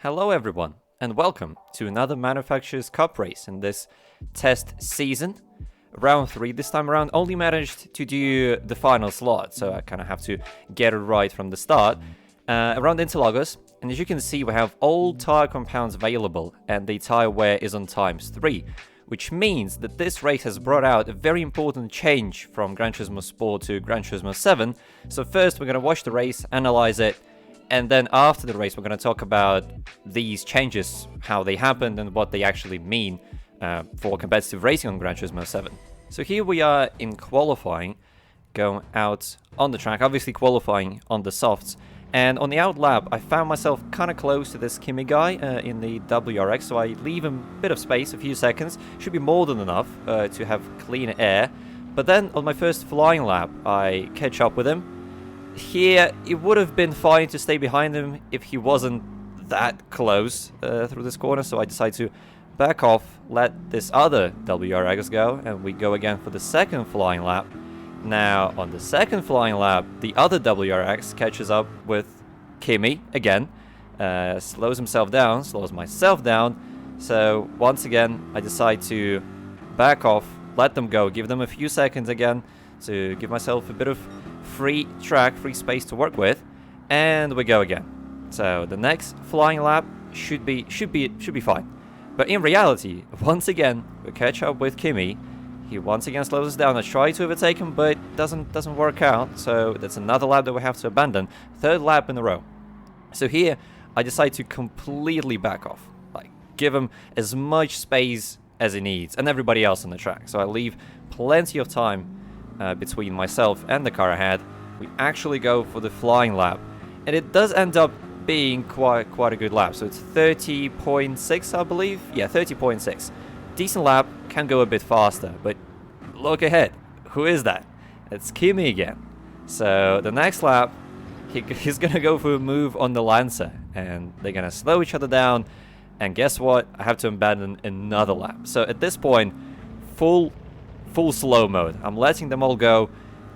Hello everyone, and welcome to another Manufacturers Cup race in this test season. Round 3 this time around. Only managed to do the final slot, so I kind of have to get it right from the start. Around Interlagos, and as you can see we have all tire compounds available, and the tire wear is on ×3, which means that this race has brought out a very important change from Gran Turismo Sport to Gran Turismo 7. So first we're going to watch the race, analyze it, and then after the race, we're going to talk about these changes, how they happened, and what they actually mean for competitive racing on Gran Turismo 7. So here we are in qualifying, going out on the track, obviously qualifying on the softs. And on the out lap, I found myself kind of close to this Kimi guy in the WRX, so I leave him a bit of space, a few seconds. Should be more than enough to have clean air. But then on my first flying lap, I catch up with him. Here, it would have been fine to stay behind him if he wasn't that close through this corner, so I decide to back off, let this other WRX go, and we go again for the second flying lap. Now, on the second flying lap, the other WRX catches up with Kimi again, slows himself down, slows myself down, so once again, I decide to back off, let them go, give them a few seconds again to give myself a bit of free track, free space to work with, and we go again. So the next flying lap should be fine. But in reality, once again, we catch up with Kimi. He once again slows us down. I try to overtake him, but doesn't work out. So that's another lap that we have to abandon. Third lap in a row. So here, I decide to completely back off. Like, give him as much space as he needs, and everybody else on the track. So I leave plenty of time between myself and the car ahead. We actually go for the flying lap, and it does end up being quite a good lap. So it's 30.6, I believe. Yeah, 30.6. Decent lap, can go a bit faster, but look ahead. Who is that? It's Kimi again. So the next lap, he's gonna go for a move on the Lancer, and they're gonna slow each other down. And guess what? I have to abandon another lap. So at this point, full slow mode. I'm letting them all go.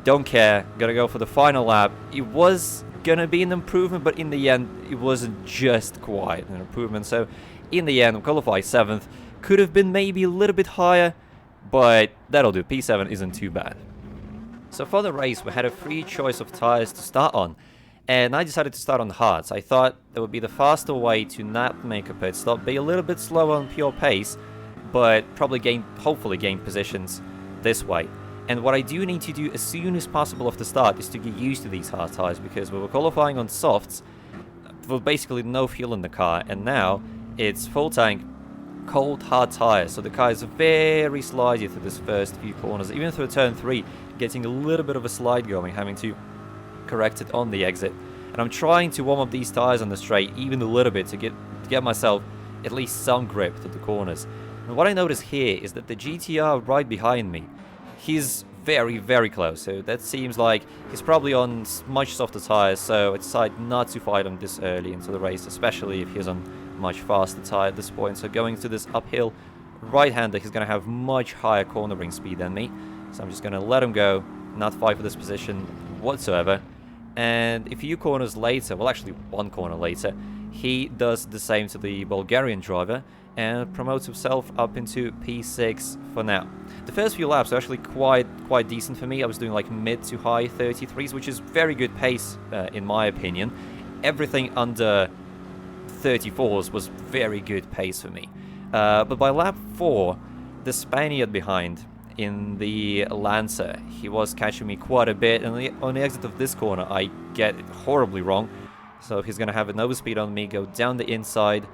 Don't care. Gonna go for the final lap. It was gonna be an improvement, but in the end, it wasn't just quite an improvement. So in the end, I'm qualified 7th. Could have been maybe a little bit higher, but that'll do. P7 isn't too bad. So for the race, we had a free choice of tires to start on, and I decided to start on the hards. I thought that would be the faster way to not make a pit stop, be a little bit slower on pure pace, but probably hopefully gain positions this way. And what I do need to do as soon as possible off the start is to get used to these hard tires, because we were qualifying on softs with basically no fuel in the car, and now it's full tank, cold hard tires, so the car is very slidey through this first few corners, even through turn 3, getting a little bit of a slide going, having to correct it on the exit. And I'm trying to warm up these tires on the straight even a little bit to get myself at least some grip through the corners. And what I notice here is that the GTR right behind me, he's very close, so that seems like he's probably on much softer tires, so I decided not to fight him this early into the race, especially if he's on much faster tire at this point. So going to this uphill right-hander, he's going to have much higher cornering speed than me, so I'm just going to let him go, not fight for this position whatsoever. And a few corners later, well actually one corner later, he does the same to the Bulgarian driver and promotes himself up into P6 for now. The first few laps are actually quite decent for me. I was doing like mid to high 33s, which is very good pace in my opinion. Everything under 34s was very good pace for me. But by lap 4, the Spaniard behind in the Lancer, he was catching me quite a bit, and on the exit of this corner I get it horribly wrong. So he's going to have an overspeed on me, go down the inside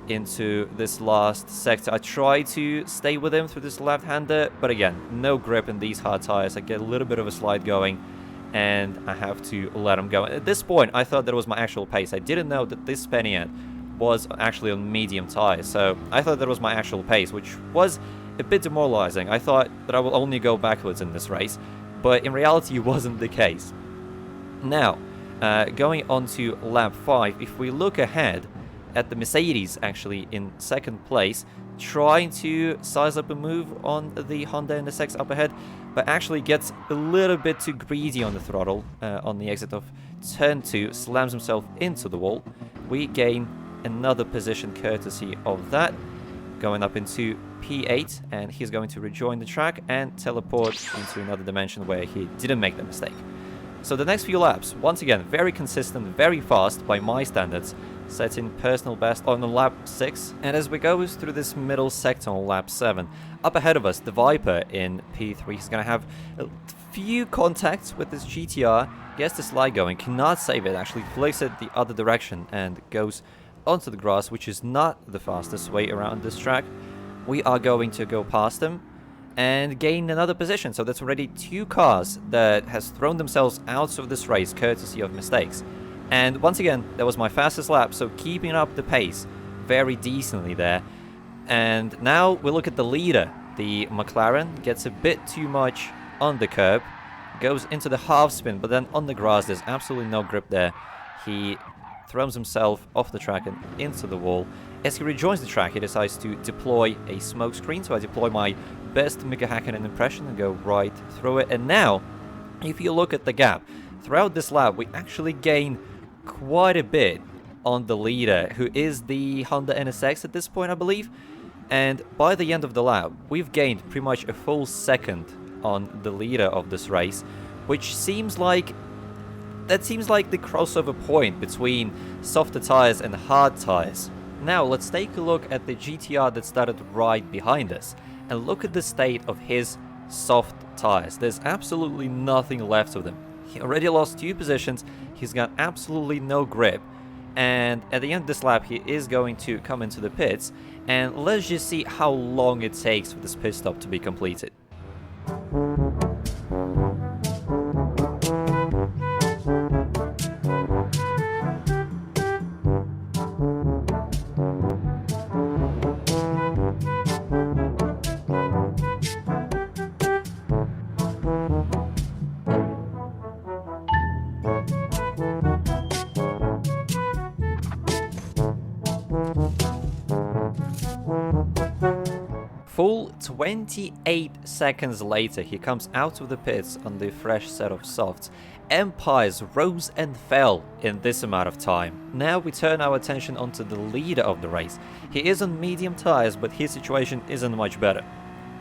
into this last sector. I try to stay with him through this left-hander, but again, no grip in these hard tires. I get a little bit of a slide going, and I have to let him go. At this point, I thought that was my actual pace. I didn't know that this Spaniard was actually on medium tires, so I thought that was my actual pace, which was a bit demoralizing. I thought that I will only go backwards in this race, but in reality, it wasn't the case. Now, going on to lap 5, if we look ahead at the Mercedes actually in second place, trying to size up a move on the Honda NSX up ahead, but actually gets a little bit too greedy on the throttle on the exit of turn 2, slams himself into the wall. We gain another position courtesy of that, going up into P8, and he's going to rejoin the track and teleport into another dimension where he didn't make the mistake. So the next few laps, once again, very consistent, very fast by my standards, setting personal best on lap 6. And as we go through this middle sector on lap 7, up ahead of us, the Viper in P3 is going to have a few contacts with this GTR, gets the slide going, cannot save it, actually flicks it the other direction and goes onto the grass, which is not the fastest way around this track. We are going to go past him and gain another position. So that's already 2 cars that has thrown themselves out of this race courtesy of mistakes. And once again, that was my fastest lap, so keeping up the pace very decently there. And now we look at the leader. The McLaren gets a bit too much on the curb, goes into the half spin, but then on the grass there's absolutely no grip there. He throws himself off the track and into the wall. As he rejoins the track, he decides to deploy a smoke screen, so I deploy my best Mika Hakkinen impression and go right through it. And now, if you look at the gap, throughout this lap we actually gain quite a bit on the leader, who is the Honda NSX at this point, I believe. And by the end of the lap, we've gained pretty much a full second on the leader of this race, which seems like the crossover point between softer tires and hard tires. Now let's take a look at the GTR that started right behind us and look at the state of his soft tires. There's absolutely nothing left of them. He already lost 2 positions, he's got absolutely no grip, and at the end of this lap he is going to come into the pits, and let's just see how long it takes for this pit stop to be completed. Full 28 seconds later, he comes out of the pits on the fresh set of softs. Empires rose and fell in this amount of time. Now we turn our attention onto the leader of the race. He is on medium tires, but his situation isn't much better.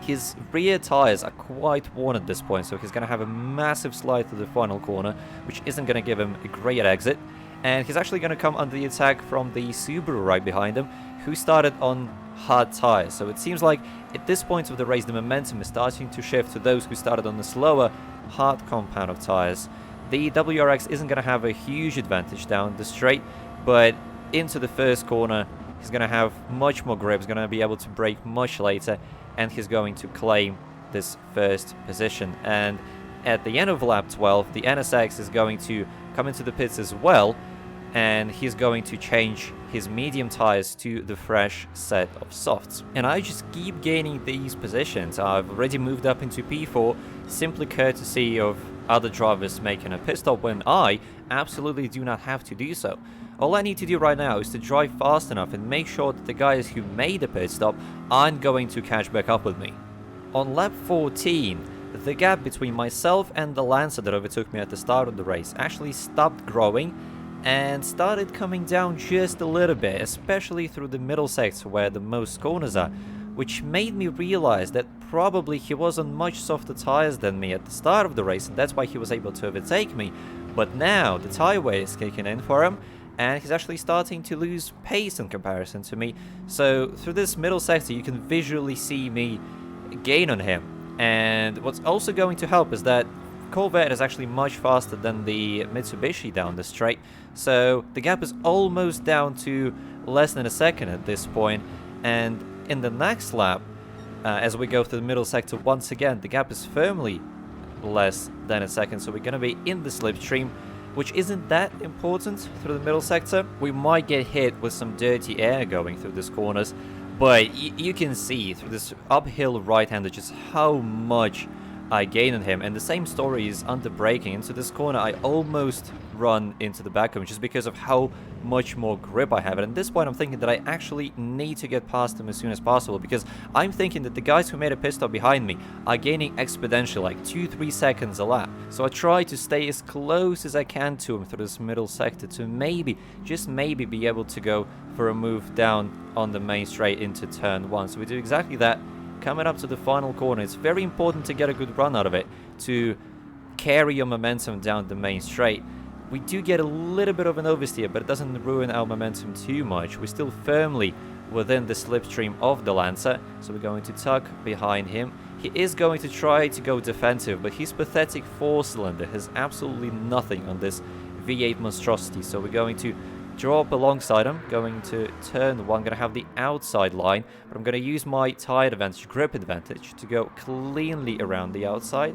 His rear tires are quite worn at this point, so he's going to have a massive slide to the final corner, which isn't going to give him a great exit. And he's actually going to come under the attack from the Subaru right behind him, who started on hard tires. So it seems like at this point of the race the momentum is starting to shift to those who started on the slower hard compound of tires. The WRX isn't going to have a huge advantage down the straight, but into the first corner he's going to have much more grip, he's going to be able to brake much later, and he's going to claim this first position. And at the end of lap 12 the NSX is going to come into the pits as well, and he's going to change his medium tires to the fresh set of softs. And I just keep gaining these positions. I've already moved up into P4 simply courtesy of other drivers making a pit stop when I absolutely do not have to do so. All I need to do right now is to drive fast enough and make sure that the guys who made a pit stop aren't going to catch back up with me. On lap 14, the gap between myself and the Lancer that overtook me at the start of the race actually stopped growing and started coming down just a little bit, especially through the middle sector where the most corners are, which made me realize that probably he was on much softer tires than me at the start of the race, and that's why he was able to overtake me. But now the tire wear is kicking in for him, and he's actually starting to lose pace in comparison to me. So through this middle sector you can visually see me gain on him. And what's also going to help is that Corvette is actually much faster than the Mitsubishi down the straight, so the gap is almost down to less than a second at this point. And in the next lap, as we go through the middle sector once again, the gap is firmly less than a second, so we're going to be in the slipstream, which isn't that important through the middle sector. We might get hit with some dirty air going through these corners, but you can see through this uphill right-hander just how much I gain on him. And the same story is under braking. Into this corner I almost run into the back of him just because of how much more grip I have. And at this point I'm thinking that I actually need to get past him as soon as possible, because I'm thinking that the guys who made a pit stop behind me are gaining exponential, like 2-3 seconds a lap. So I try to stay as close as I can to him through this middle sector to maybe, just maybe, be able to go for a move down on the main straight into turn 1. So we do exactly that. Coming up to the final corner, it's very important to get a good run out of it, to carry your momentum down the main straight. We do get a little bit of an oversteer, but it doesn't ruin our momentum too much. We're still firmly within the slipstream of the Lancer, so we're going to tuck behind him. He is going to try to go defensive, but his pathetic 4-cylinder has absolutely nothing on this V8 monstrosity, so we're going to draw up alongside him, going to turn 1, going to have the outside line, but I'm going to use my tire advantage, grip advantage, to go cleanly around the outside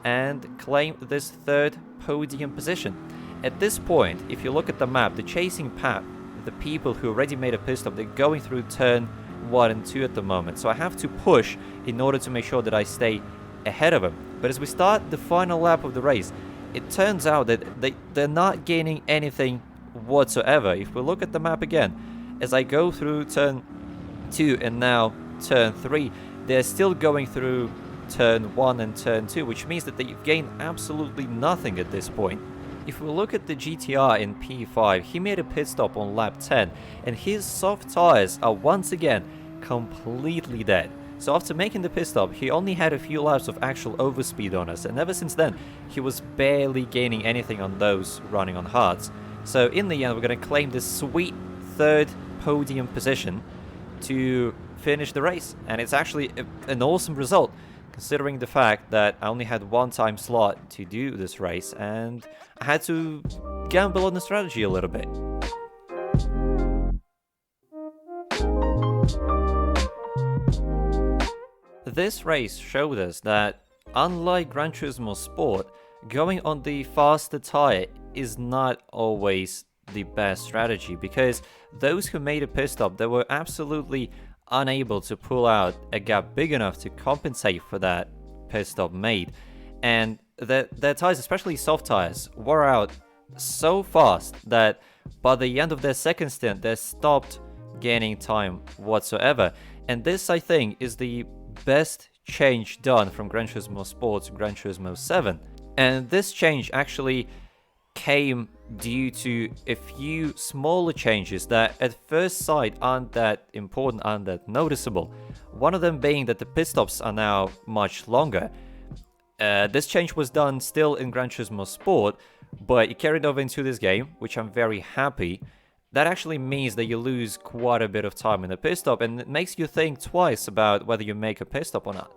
and claim this 3rd podium position. At this point, if you look at the map, the chasing path, the people who already made a pit stop, they're going through turn 1 and 2 at the moment, so I have to push in order to make sure that I stay ahead of them. But as we start the final lap of the race, it turns out that they're not gaining anything whatsoever. If we look at the map again, as I go through turn 2 and now turn 3, they're still going through turn 1 and turn 2, which means that they've gained absolutely nothing at this point. If we look at the GTR in P5, he made a pit stop on lap 10, and his soft tires are once again completely dead. So after making the pit stop, he only had a few laps of actual overspeed on us, and ever since then, he was barely gaining anything on those running on hards. So in the end, we're going to claim this sweet 3rd podium position to finish the race, and it's actually an awesome result, considering the fact that I only had 1 time slot to do this race, and I had to gamble on the strategy a little bit. This race showed us that, unlike Gran Turismo Sport, going on the faster tire is not always the best strategy, because those who made a pit stop, they were absolutely unable to pull out a gap big enough to compensate for that pit stop made, and their tires, especially soft tires, wore out so fast that by the end of their second stint they stopped gaining time whatsoever. And this, I think, is the best change done from Gran Turismo Sport to Gran Turismo 7, and this change actually came due to a few smaller changes that at first sight aren't that important, aren't that noticeable. One of them being that the pit stops are now much longer. This change was done still in Gran Turismo Sport, but it carried over into this game, which I'm very happy. That actually means that you lose quite a bit of time in the pit stop, and it makes you think twice about whether you make a pit stop or not.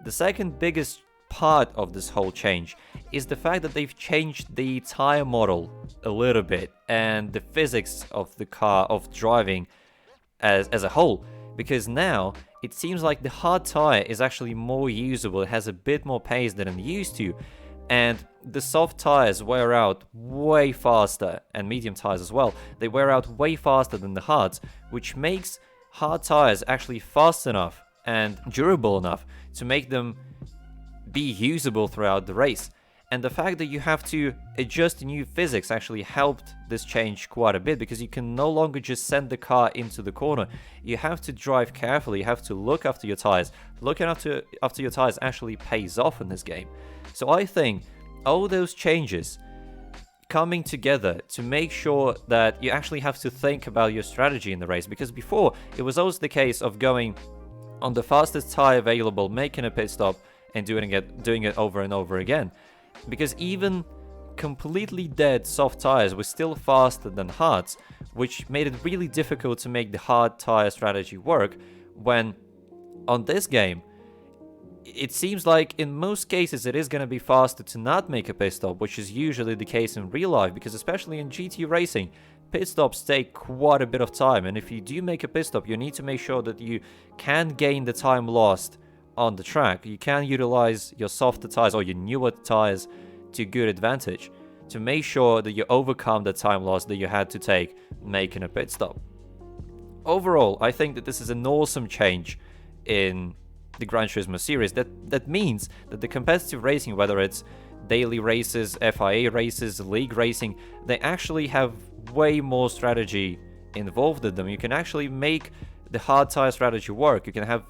The second biggest part of this whole change is the fact that they've changed the tire model a little bit and the physics of the car, of driving as a whole, because now it seems like the hard tire is actually more usable. It has a bit more pace than it used to, and the soft tires wear out way faster, and medium tires as well. They wear out way faster than the hards, which makes hard tires actually fast enough and durable enough to make them be usable throughout the race. And the fact that you have to adjust new physics actually helped this change quite a bit, because you can no longer just send the car into the corner. You have to drive carefully, you have to look after your tires. Looking after your tires actually pays off in this game. So I think all those changes coming together to make sure that you actually have to think about your strategy in the race, because before it was always the case of going on the fastest tire available, making a pit stop, and doing it over and over again. Because even completely dead soft tires were still faster than hards, which made it really difficult to make the hard tire strategy work, when on this game it seems like in most cases it is going to be faster to not make a pit stop, which is usually the case in real life, because especially in GT racing, pit stops take quite a bit of time, and if you do make a pit stop, you need to make sure that you can gain the time lost on the track. You can utilize your softer tires or your newer tires to good advantage to make sure that you overcome the time loss that you had to take making a pit stop. Overall, I think that this is an awesome change in the Gran Turismo series. That means that the competitive racing, whether it's daily races, FIA races, league racing, they actually have way more strategy involved in them. You can actually make the hard tire strategy work. You can have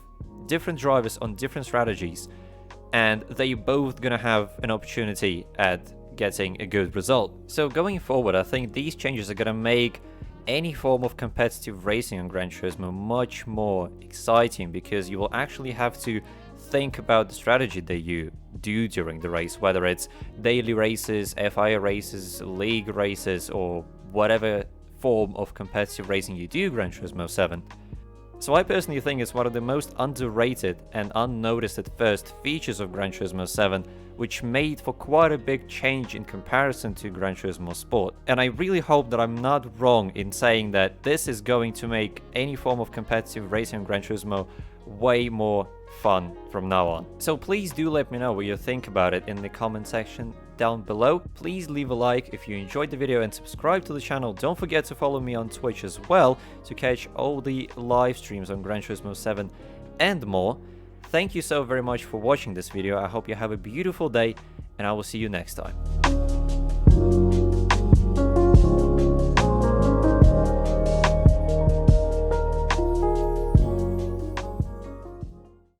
different drivers on different strategies, and they both gonna have an opportunity at getting a good result. So going forward, I think these changes are gonna make any form of competitive racing on Gran Turismo much more exciting, because you will actually have to think about the strategy that you do during the race, whether it's daily races, FIA races, league races, or whatever form of competitive racing you do Gran Turismo 7. So I personally think it's one of the most underrated and unnoticed at first features of Gran Turismo 7, which made for quite a big change in comparison to Gran Turismo Sport. And I really hope that I'm not wrong in saying that this is going to make any form of competitive racing on Gran Turismo way more fun from now on. So please do let me know what you think about it in the comment section down below. Please leave a like if you enjoyed the video and subscribe to the channel. Don't forget to follow me on Twitch as well to catch all the live streams on Gran Turismo 7 and more. Thank you so very much for watching this video. I hope you have a beautiful day, and I will see you next time.